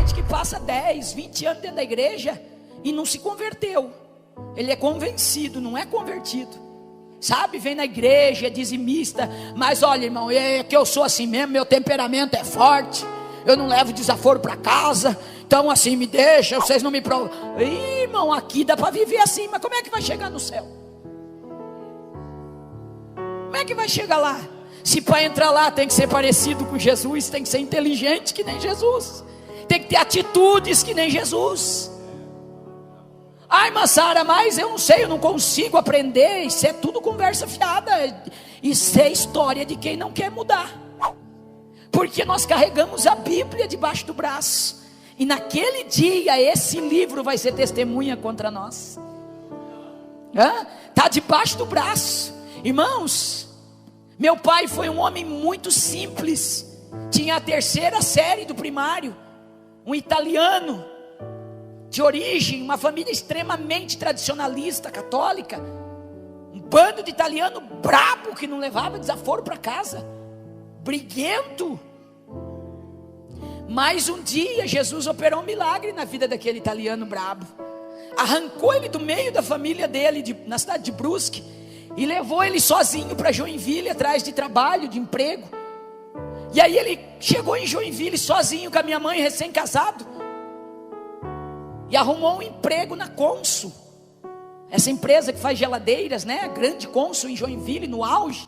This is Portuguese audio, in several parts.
crente que passa 10, 20 anos dentro da igreja e não se converteu. Ele é convencido, não é convertido. Sabe, vem na igreja, é dizimista, mas olha, irmão, é que eu sou assim mesmo, meu temperamento é forte, eu não levo desaforo para casa, então assim, me deixa, vocês não me provam. Irmão, aqui dá para viver assim, mas como é que vai chegar no céu? Como é que vai chegar lá? Se para entrar lá tem que ser parecido com Jesus, tem que ser inteligente que nem Jesus, tem que ter atitudes que nem Jesus. Ai, mas Sara, mas eu não sei, eu não consigo aprender. Isso é tudo conversa fiada. Isso é história de quem não quer mudar. Porque nós carregamos a Bíblia debaixo do braço, e naquele dia esse livro vai ser testemunha contra nós. Está debaixo do braço. Irmãos, meu pai foi um homem muito simples. Tinha a 3ª série do primário. Um italiano de origem, uma família extremamente tradicionalista, católica. Um bando de italiano brabo que não levava desaforo para casa, briguento. Mas um dia Jesus operou um milagre na vida daquele italiano brabo. Arrancou ele do meio da família dele, na cidade de Brusque, e levou ele sozinho para Joinville, atrás de trabalho, de emprego. E aí ele chegou em Joinville sozinho com a minha mãe, recém-casado, e arrumou um emprego na Consul, essa empresa que faz geladeiras, né? A grande Consul em Joinville, no auge.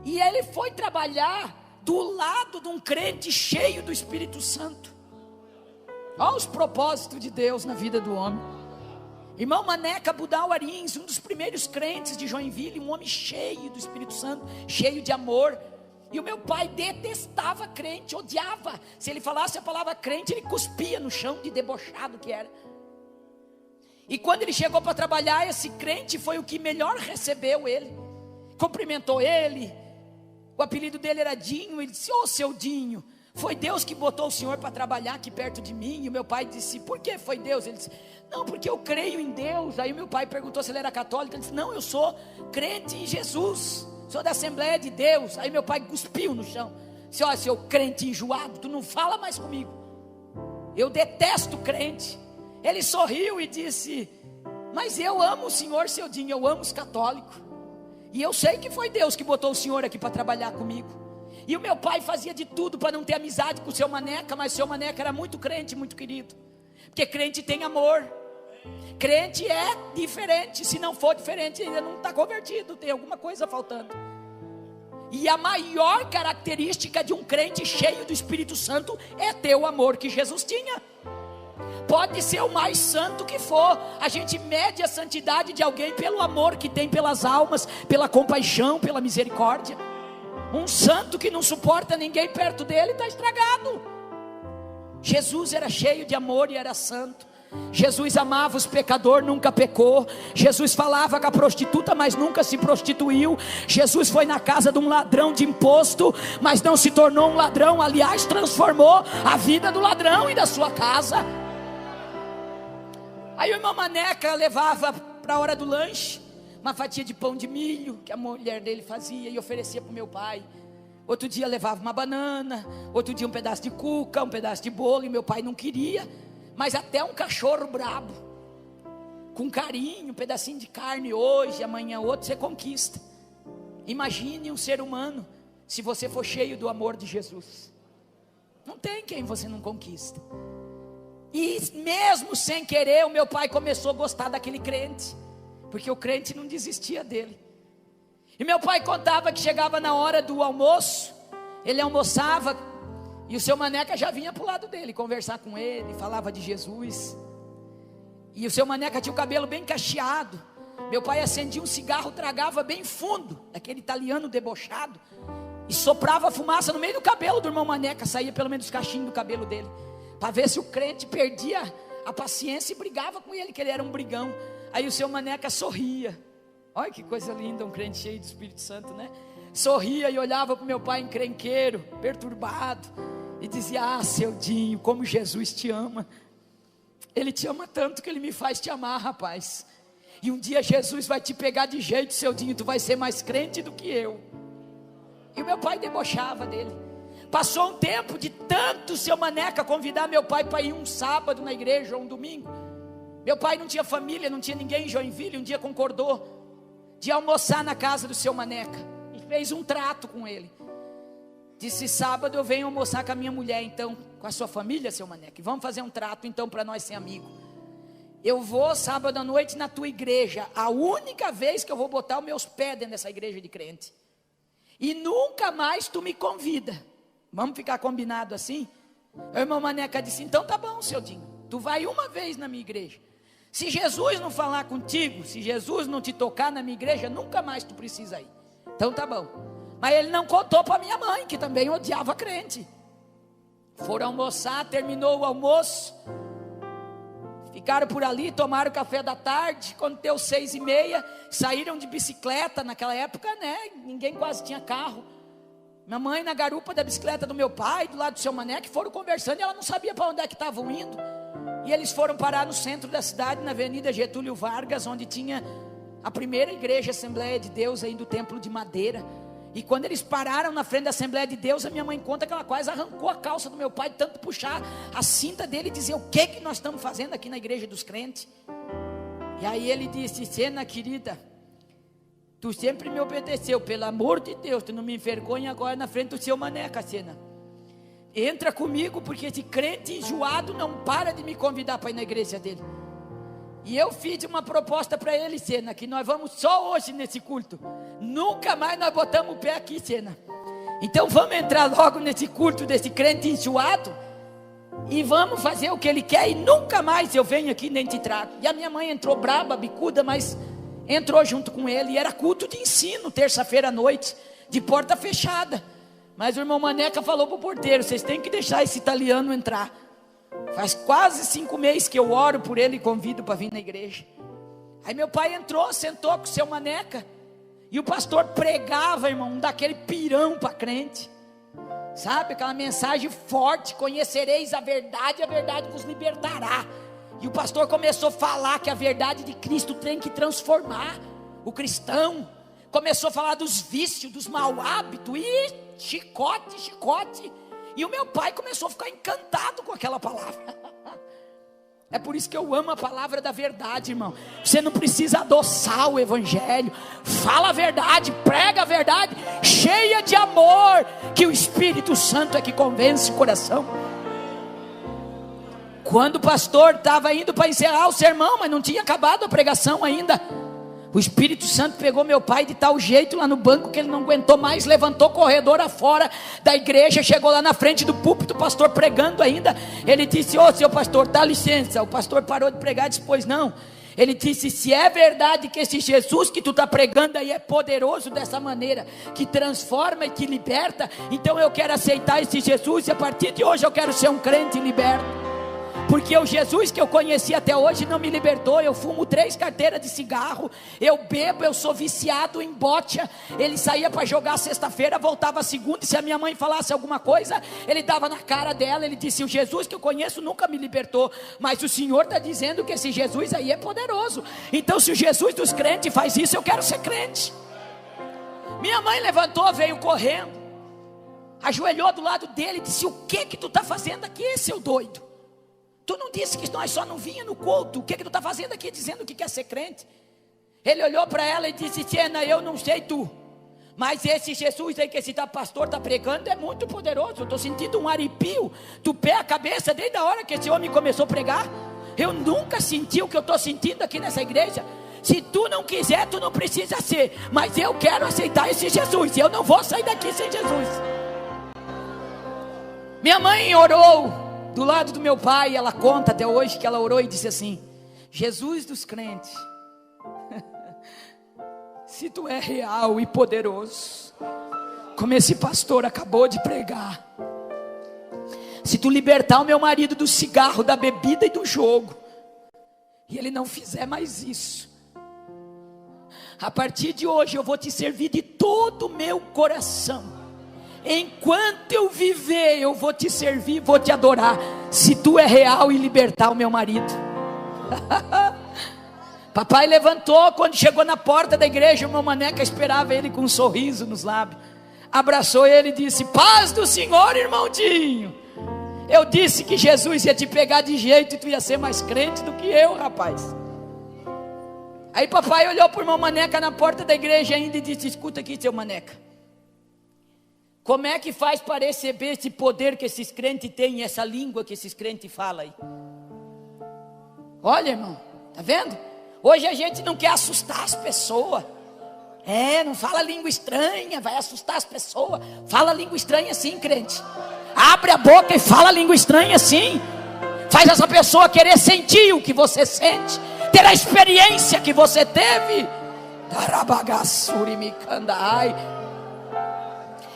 E ele foi trabalhar do lado de um crente cheio do Espírito Santo. Olha os propósitos de Deus na vida do homem. Irmão Maneca Budal Arins, um dos primeiros crentes de Joinville, um homem cheio do Espírito Santo, cheio de amor. E o meu pai detestava crente, odiava. Se ele falasse a palavra crente, ele cuspia no chão, de debochado que era. E quando ele chegou para trabalhar, esse crente foi o que melhor recebeu ele, cumprimentou ele. O apelido dele era Dinho. Ele disse: ô seu Dinho, foi Deus que botou o senhor para trabalhar aqui perto de mim. E o meu pai disse: por que foi Deus? Ele disse: não, porque eu creio em Deus. Aí o meu pai perguntou se ele era católico. Ele disse: não, eu sou crente em Jesus, sou da Assembleia de Deus. Aí meu pai cuspiu no chão, disse: olha, seu crente enjoado, tu não fala mais comigo, eu detesto crente. Ele sorriu e disse: mas eu amo o senhor, seu Dinho, eu amo os católicos, e eu sei que foi Deus que botou o senhor aqui para trabalhar comigo. E o meu pai fazia de tudo para não ter amizade com o seu Maneca, mas o seu Maneca era muito crente, muito querido, porque crente tem amor. Crente é diferente. Se não for diferente, ainda não está convertido, tem alguma coisa faltando. E a maior característica de um crente cheio do Espírito Santo é ter o amor que Jesus tinha. Pode ser o mais santo que for, a gente mede a santidade de alguém pelo amor que tem pelas almas, pela compaixão, pela misericórdia. Um santo que não suporta ninguém perto dele está estragado. Jesus era cheio de amor e era santo. Jesus amava os pecadores, nunca pecou. Jesus falava com a prostituta, mas nunca se prostituiu. Jesus foi na casa de um ladrão de imposto, mas não se tornou um ladrão. Aliás, transformou a vida do ladrão e da sua casa. Aí o irmão Maneca levava para a hora do lanche uma fatia de pão de milho que a mulher dele fazia e oferecia para o meu pai. Outro dia levava uma banana, outro dia um pedaço de cuca, um pedaço de bolo, e meu pai não queria. Mas até um cachorro brabo, com carinho, um pedacinho de carne hoje, amanhã outro, você conquista. Imagine um ser humano, se você for cheio do amor de Jesus. Não tem quem você não conquista. E mesmo sem querer, o meu pai começou a gostar daquele crente, porque o crente não desistia dele. E meu pai contava que chegava na hora do almoço, ele almoçava, e o seu Maneca já vinha para o lado dele, conversar com ele, falava de Jesus. E o seu Maneca tinha o cabelo bem cacheado. Meu pai acendia um cigarro, tragava bem fundo, aquele italiano debochado, e soprava a fumaça no meio do cabelo do irmão Maneca, saía pelo menos os cachinhos do cabelo dele, para ver se o crente perdia a paciência e brigava com ele, que ele era um brigão. Aí o seu Maneca sorria. Olha que coisa linda, um crente cheio do Espírito Santo, né? Sorria e olhava para o meu pai encrenqueiro, perturbado, e dizia: ah, seu Dinho, como Jesus te ama. Ele te ama tanto que ele me faz te amar, rapaz. E um dia Jesus vai te pegar de jeito, seu Dinho, tu vai ser mais crente do que eu. E o meu pai debochava dele. Passou um tempo de tanto o seu Maneca convidar meu pai para ir um sábado na igreja ou um domingo. Meu pai não tinha família, não tinha ninguém em Joinville. Um dia concordou de almoçar na casa do seu Maneca e fez um trato com ele. Disse: sábado eu venho almoçar com a minha mulher, então, com a sua família, seu Maneca, e vamos fazer um trato então para nós ser amigos. Eu vou sábado à noite na tua igreja, a única vez que eu vou botar os meus pés dentro dessa igreja de crente, e nunca mais tu me convida. Vamos ficar combinado assim? O irmão Maneca disse: então tá bom, seu Dinho, tu vai uma vez na minha igreja. Se Jesus não falar contigo, se Jesus não te tocar na minha igreja, nunca mais tu precisa ir. Então tá bom. Mas ele não contou para minha mãe, que também odiava crente. Foram almoçar, terminou o almoço, ficaram por ali, tomaram café da tarde. Quando deu 6h30, saíram de bicicleta. Naquela época, né, ninguém quase tinha carro. Minha mãe na garupa da bicicleta do meu pai, do lado do seu Maneca, foram conversando, e ela não sabia para onde é que estavam indo. E eles foram parar no centro da cidade, na Avenida Getúlio Vargas, onde tinha a primeira igreja Assembleia de Deus, aí do Templo de Madeira. E quando eles pararam na frente da Assembleia de Deus, a minha mãe conta que ela quase arrancou a calça do meu pai, de tanto puxar a cinta dele e dizer: o que nós estamos fazendo aqui na igreja dos crentes? E aí ele disse: Sena querida, tu sempre me obedeceu, pelo amor de Deus, tu não me envergonha agora na frente do seu Maneca, Sena. Entra comigo, porque esse crente enjoado não para de me convidar para ir na igreja dele. E eu fiz uma proposta para ele, Sena, que nós vamos só hoje nesse culto. Nunca mais nós botamos o pé aqui, Sena. Então vamos entrar logo nesse culto desse crente enjoado e vamos fazer o que ele quer, e nunca mais eu venho aqui nem te trago. E a minha mãe entrou braba, bicuda, mas entrou junto com ele. E era culto de ensino, terça-feira à noite, de porta fechada. Mas o irmão Maneca falou para o porteiro: vocês têm que deixar esse italiano entrar. Faz quase 5 meses que eu oro por ele e convido para vir na igreja. Aí meu pai entrou, sentou com o seu Maneca, e o pastor pregava, irmão, daquele pirão para crente, sabe, aquela mensagem forte: conhecereis a verdade vos libertará. E o pastor começou a falar que a verdade de Cristo tem que transformar o cristão. Começou a falar dos vícios, dos mau hábitos, e chicote. E o meu pai começou a ficar encantado com aquela palavra. É por isso que eu amo a palavra da verdade, irmão. Você não precisa adoçar o evangelho. Fala a verdade, prega a verdade, cheia de amor, que o Espírito Santo é que convence o coração. Quando o pastor estava indo para encerrar o sermão, mas não tinha acabado a pregação ainda, o Espírito Santo pegou meu pai de tal jeito lá no banco que ele não aguentou mais, levantou corredor afora da igreja, chegou lá na frente do púlpito, o pastor pregando ainda. Ele disse: ô seu pastor, dá licença. O pastor parou de pregar e disse: pois não. Ele disse: se é verdade que esse Jesus que tu está pregando aí é poderoso dessa maneira, que transforma e que liberta, então eu quero aceitar esse Jesus, e a partir de hoje eu quero ser um crente liberto. Porque o Jesus que eu conheci até hoje não me libertou. Eu fumo 3 carteiras de cigarro, eu bebo, eu sou viciado em bocha. Ele saía para jogar sexta-feira, voltava segunda, e se a minha mãe falasse alguma coisa, ele dava na cara dela. Ele disse: o Jesus que eu conheço nunca me libertou, mas o Senhor está dizendo que esse Jesus aí é poderoso. Então se o Jesus dos crentes faz isso, eu quero ser crente. Minha mãe levantou, veio correndo, ajoelhou do lado dele e disse: o que tu está fazendo aqui, seu doido? Tu não disse que nós só não vinha no culto? O que tu está fazendo aqui dizendo que quer ser crente? Ele olhou para ela e disse: Sena, eu não sei tu, mas esse Jesus aí que esse pastor está pregando é muito poderoso. Eu estou sentindo um arrepio do pé à cabeça desde a hora que esse homem começou a pregar. Eu nunca senti o que eu estou sentindo aqui nessa igreja. Se tu não quiser, tu não precisa ser, mas eu quero aceitar esse Jesus, e eu não vou sair daqui sem Jesus. Minha mãe orou do lado do meu pai, ela conta até hoje que ela orou e disse assim: Jesus dos crentes, se tu é real e poderoso, como esse pastor acabou de pregar, se tu libertar o meu marido do cigarro, da bebida e do jogo, e ele não fizer mais isso, a partir de hoje eu vou te servir de todo o meu coração. Enquanto eu viver, eu vou te servir, vou te adorar, se tu é real e libertar o meu marido. Papai levantou, quando chegou na porta da igreja, o irmão Maneca esperava ele com um sorriso nos lábios. abraçou ele e disse: paz do Senhor, irmão Dinho. Eu disse que Jesus ia te pegar de jeito e tu ia ser mais crente do que eu, rapaz. Aí papai olhou para o irmão Maneca na porta da igreja ainda e disse: escuta aqui, seu Maneca, como é que faz para receber esse poder que esses crentes têm, essa língua que esses crentes falam aí? Olha, irmão, tá vendo? Hoje a gente não quer assustar as pessoas. Não fala língua estranha, vai assustar as pessoas. Fala língua estranha sim, crente. Abre a boca e fala língua estranha sim. Faz essa pessoa querer sentir o que você sente, ter a experiência que você teve.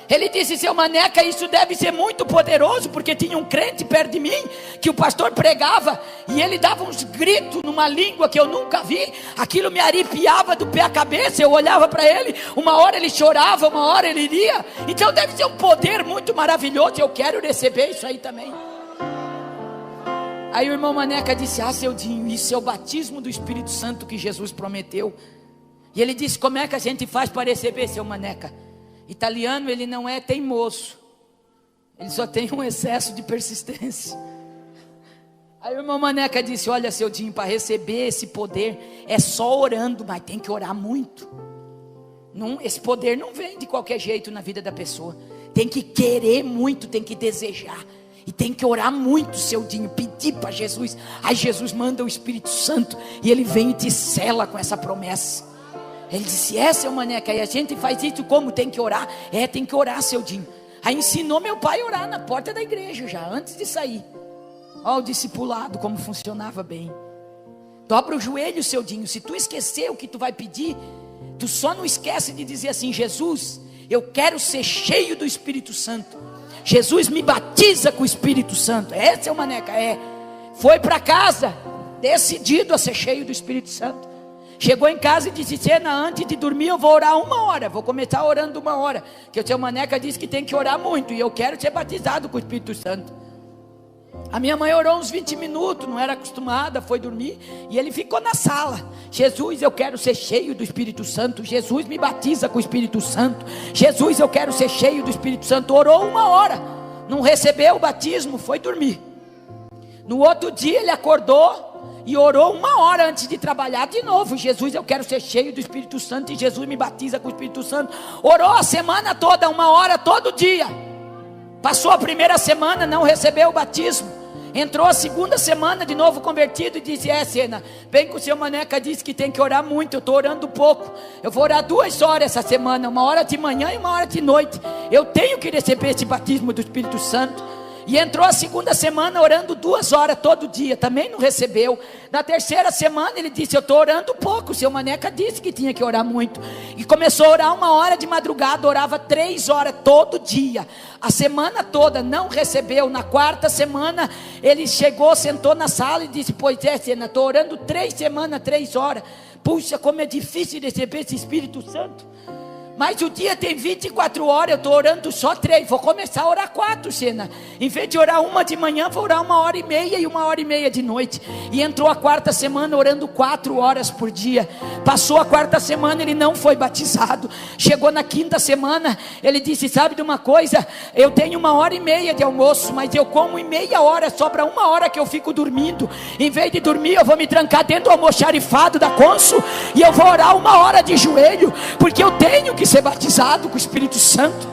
Ele disse: seu Maneca, isso deve ser muito poderoso, porque tinha um crente perto de mim, que o pastor pregava, e ele dava uns gritos numa língua que eu nunca vi. Aquilo me arrepiava do pé à cabeça. Eu olhava para ele, uma hora ele chorava, uma hora ele iria. Então deve ser um poder muito maravilhoso. Eu quero receber isso aí também. Aí o irmão Maneca disse: seu Dinho, isso é o batismo do Espírito Santo que Jesus prometeu. E ele disse: como é que a gente faz para receber, seu Maneca? Italiano, ele não é teimoso, ele só tem um excesso de persistência. Aí o irmão Maneca disse: olha, seu Dinho, para receber esse poder é só orando, mas tem que orar muito. Esse poder não vem de qualquer jeito na vida da pessoa. Tem que querer muito, tem que desejar, e tem que orar muito, seu Dinho, pedir para Jesus. Aí Jesus manda o Espírito Santo e ele vem e te sela com essa promessa. Ele disse: seu Maneca, e a gente faz isso como? Tem que orar? Tem que orar, seu Dinho. Aí ensinou meu pai a orar na porta da igreja já, antes de sair. Olha o discipulado, como funcionava bem. Dobra o joelho, seu Dinho. Se tu esquecer o que tu vai pedir, tu só não esquece de dizer assim: Jesus, eu quero ser cheio do Espírito Santo. Jesus, me batiza com o Espírito Santo. Seu Maneca, Foi para casa, decidido a ser cheio do Espírito Santo. Chegou em casa e disse: Sena, antes de dormir eu vou orar 1 hora. Vou começar orando 1 hora. Que o seu Maneca disse que tem que orar muito, e eu quero ser batizado com o Espírito Santo. A minha mãe orou uns 20 minutos, não era acostumada, foi dormir. E ele ficou na sala: Jesus, eu quero ser cheio do Espírito Santo. Jesus, me batiza com o Espírito Santo. Jesus, eu quero ser cheio do Espírito Santo. Orou 1 hora, não recebeu o batismo, foi dormir. No outro dia ele acordou e orou 1 hora antes de trabalhar de novo: Jesus, eu quero ser cheio do Espírito Santo, e Jesus me batiza com o Espírito Santo. Orou a semana toda, 1 hora todo dia. Passou a primeira semana, não recebeu o batismo. Entrou a segunda semana, de novo convertido, e disse: Sena, bem que o seu Maneca disse que tem que orar muito, eu estou orando pouco. Eu vou orar 2 horas essa semana, 1 hora de manhã e 1 hora de noite. Eu tenho que receber esse batismo do Espírito Santo. E entrou a segunda semana orando 2 horas todo dia, também não recebeu. Na terceira semana ele disse: eu estou orando pouco, o seu Maneca disse que tinha que orar muito. E começou a orar 1 hora de madrugada, orava 3 horas todo dia, a semana toda, não recebeu. Na 4ª semana ele chegou, sentou na sala e disse: pois Sena, estou orando 3 semanas, 3 horas. Puxa, como é difícil receber esse Espírito Santo. Mas o dia tem 24 horas, eu estou orando só 3, vou começar a orar 4, Sena. Em vez de orar 1 de manhã, vou orar 1h30 e 1h30 de noite. E entrou a 4ª semana orando 4 horas por dia. Passou a 4ª semana, ele não foi batizado. Chegou na 5ª semana, ele disse: sabe de uma coisa, eu tenho 1h30 de almoço, mas eu como em meia hora, sobra 1 hora que eu fico dormindo. Em vez de dormir, eu vou me trancar dentro do almoxarifado da Consul, e eu vou orar 1 hora de joelho, porque eu tenho que ser batizado com o Espírito Santo.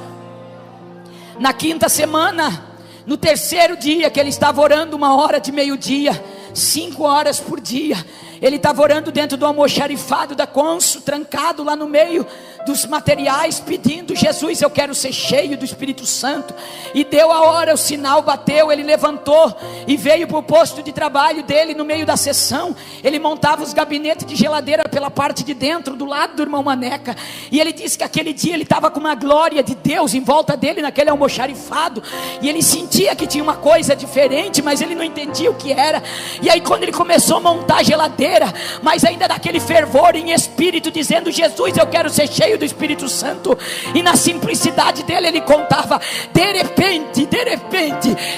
Na 5ª semana, no 3º dia que ele estava orando 1 hora de meio-dia, 5 horas por dia, ele estava orando dentro do almoxarifado da Consul, trancado lá no meio dos materiais, pedindo: Jesus, eu quero ser cheio do Espírito Santo. E deu a hora, o sinal bateu, ele levantou e veio para o posto de trabalho dele. No meio da sessão, ele montava os gabinetes de geladeira pela parte de dentro, do lado do irmão Maneca. E ele disse que aquele dia ele estava com uma glória de Deus em volta dele, naquele almoxarifado, e ele sentia que tinha uma coisa diferente, mas ele não entendia o que era. E aí quando ele começou a montar a geladeira, mas ainda daquele fervor em espírito, dizendo: Jesus, eu quero ser cheio do Espírito Santo. E na simplicidade dele, ele contava: de repente,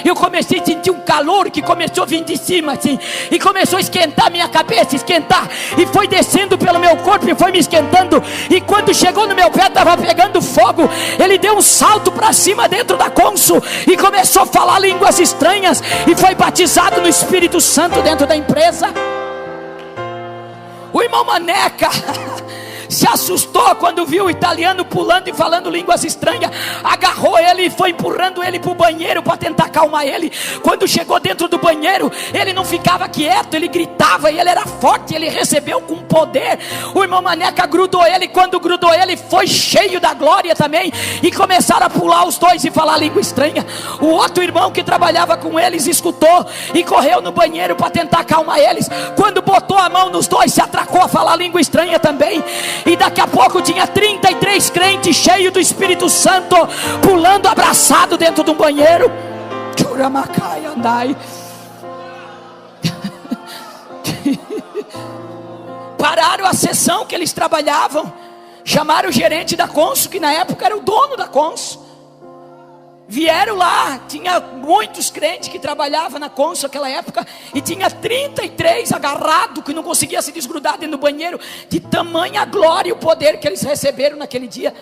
eu comecei a sentir um calor que começou a vir de cima assim, e começou a esquentar minha cabeça, esquentar, e foi descendo pelo meu corpo e foi me esquentando, e quando chegou no meu pé estava pegando fogo. Ele deu um salto para cima dentro da Consul e começou a falar línguas estranhas, e foi batizado no Espírito Santo dentro da empresa. O irmão Maneca se assustou quando viu o italiano pulando e falando línguas estranhas. Agarrou ele e foi empurrando ele para o banheiro para tentar acalmar ele. Quando chegou dentro do banheiro, ele não ficava quieto, ele gritava, e ele era forte, ele recebeu com poder. O irmão Maneca grudou ele, quando grudou ele, foi cheio da glória também, e começaram a pular os dois e falar língua estranha. O outro irmão que trabalhava com eles escutou e correu no banheiro para tentar acalmar eles. Quando botou a mão nos dois, se atracou a falar língua estranha também. E daqui a pouco tinha 33 crentes cheios do Espírito Santo, pulando abraçado dentro de um banheiro. Churamacai, andai. Pararam a sessão que eles trabalhavam, chamaram o gerente da Consul, que na época era o dono da Consul. Vieram lá, tinha muitos crentes que trabalhavam na Consul naquela época, e tinha 33 agarrados, que não conseguia se desgrudar dentro do banheiro, de tamanha glória e o poder que eles receberam naquele dia.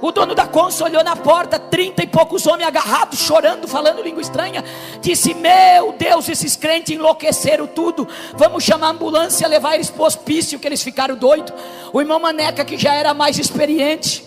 O dono da Consul olhou na porta, 30 e poucos homens agarrados, chorando, falando língua estranha. Disse: meu Deus, esses crentes enlouqueceram tudo, vamos chamar a ambulância, levar eles para o hospício, que eles ficaram doidos. O irmão Maneca, que já era mais experiente,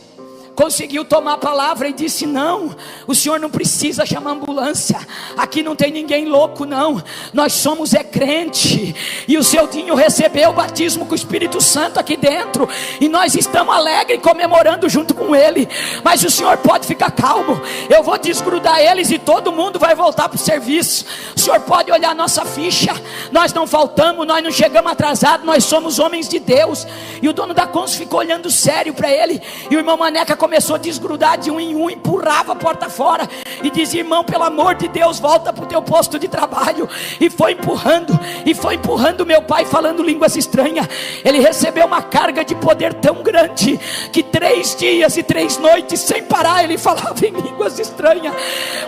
conseguiu tomar a palavra e disse: não, o senhor não precisa chamar ambulância, aqui não tem ninguém louco não, nós somos crente, e o seu Dinho recebeu o batismo com o Espírito Santo aqui dentro, e nós estamos alegres comemorando junto com ele. Mas o senhor pode ficar calmo, eu vou desgrudar eles e todo mundo vai voltar para o serviço. O senhor pode olhar a nossa ficha, nós não faltamos, nós não chegamos atrasados, nós somos homens de Deus. E o dono da Consul ficou olhando sério para ele, e o irmão Maneca começou a desgrudar de um em um, empurrava a porta fora e dizia: irmão, pelo amor de Deus, volta para o teu posto de trabalho. E foi empurrando meu pai, falando línguas estranhas. Ele recebeu uma carga de poder tão grande, que 3 dias e 3 noites sem parar ele falava em línguas estranhas.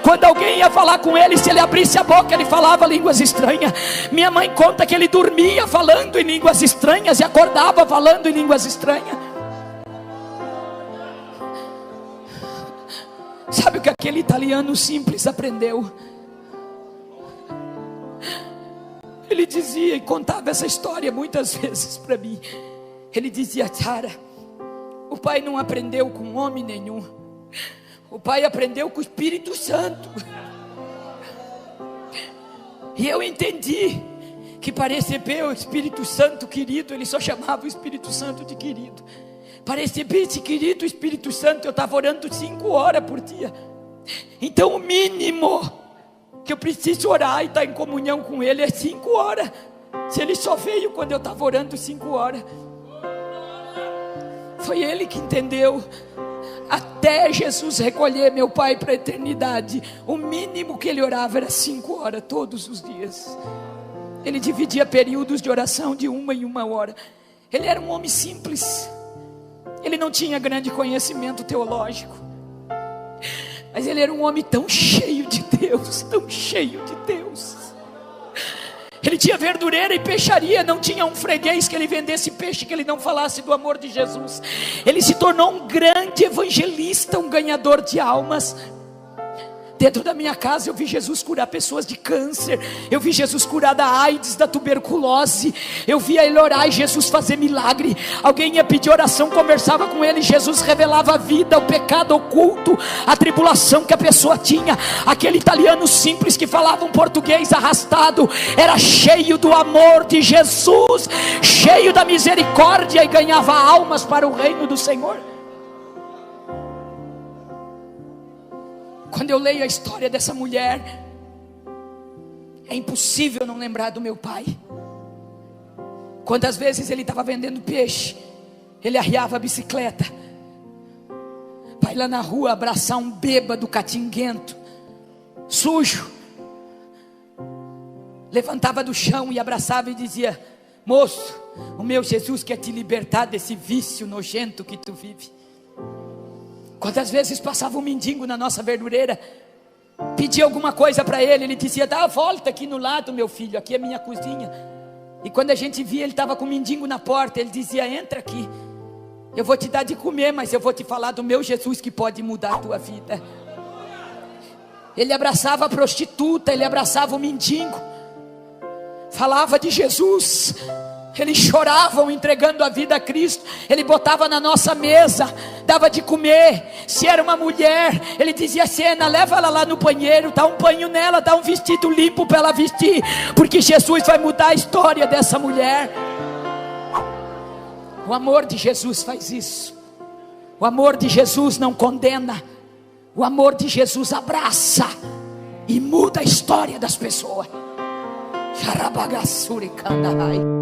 Quando alguém ia falar com ele, se ele abrisse a boca, ele falava línguas estranhas. Minha mãe conta que ele dormia falando em línguas estranhas e acordava falando em línguas estranhas. Sabe o que aquele italiano simples aprendeu? Ele dizia e contava essa história muitas vezes para mim. Ele dizia: Sara, o pai não aprendeu com homem nenhum, o pai aprendeu com o Espírito Santo. E eu entendi que para receber o Espírito Santo querido, ele só chamava o Espírito Santo de querido. Para receber esse querido Espírito Santo, eu estava orando 5 horas por dia. Então o mínimo que eu preciso orar e estar em comunhão com ele é 5 horas. Se ele só veio quando eu estava orando 5 horas. Foi ele que entendeu. Até Jesus recolher meu pai para a eternidade, o mínimo que ele orava era 5 horas todos os dias. Ele dividia períodos de oração de 1 em 1 hora. Ele era um homem simples. Ele não tinha grande conhecimento teológico, mas ele era um homem tão cheio de Deus, tão cheio de Deus. Ele tinha verdureira e peixaria, não tinha um freguês que ele vendesse peixe que ele não falasse do amor de Jesus. Ele se tornou um grande evangelista, um ganhador de almas. Dentro da minha casa eu vi Jesus curar pessoas de câncer, eu vi Jesus curar da AIDS, da tuberculose, eu via ele orar e Jesus fazer milagre. Alguém ia pedir oração, conversava com ele, Jesus revelava a vida, o pecado oculto, a tribulação que a pessoa tinha. Aquele italiano simples que falava um português arrastado, era cheio do amor de Jesus, cheio da misericórdia, e ganhava almas para o reino do Senhor. Quando eu leio a história dessa mulher, é impossível não lembrar do meu pai. Quantas vezes ele estava vendendo peixe, ele arriava a bicicleta, vai lá na rua abraçar um bêbado catinguento, sujo, levantava do chão e abraçava e dizia: moço, o meu Jesus quer te libertar desse vício nojento que tu vive. Quantas vezes passava um mendigo na nossa verdureira, pedia alguma coisa para ele, ele dizia: dá a volta aqui no lado, meu filho, aqui é minha cozinha. E quando a gente via, ele estava com o mendigo na porta, ele dizia: entra aqui, eu vou te dar de comer, mas eu vou te falar do meu Jesus que pode mudar a tua vida. Ele abraçava a prostituta, ele abraçava o mendigo, falava de Jesus. Eles choravam entregando a vida a Cristo. Ele botava na nossa mesa, dava de comer. Se era uma mulher, ele dizia: Sena, leva ela lá no banheiro, dá um banho nela, dá um vestido limpo para ela vestir, porque Jesus vai mudar a história dessa mulher. O amor de Jesus faz isso. O amor de Jesus não condena. O amor de Jesus abraça e muda a história das pessoas. Xarabagassuri Kandahai.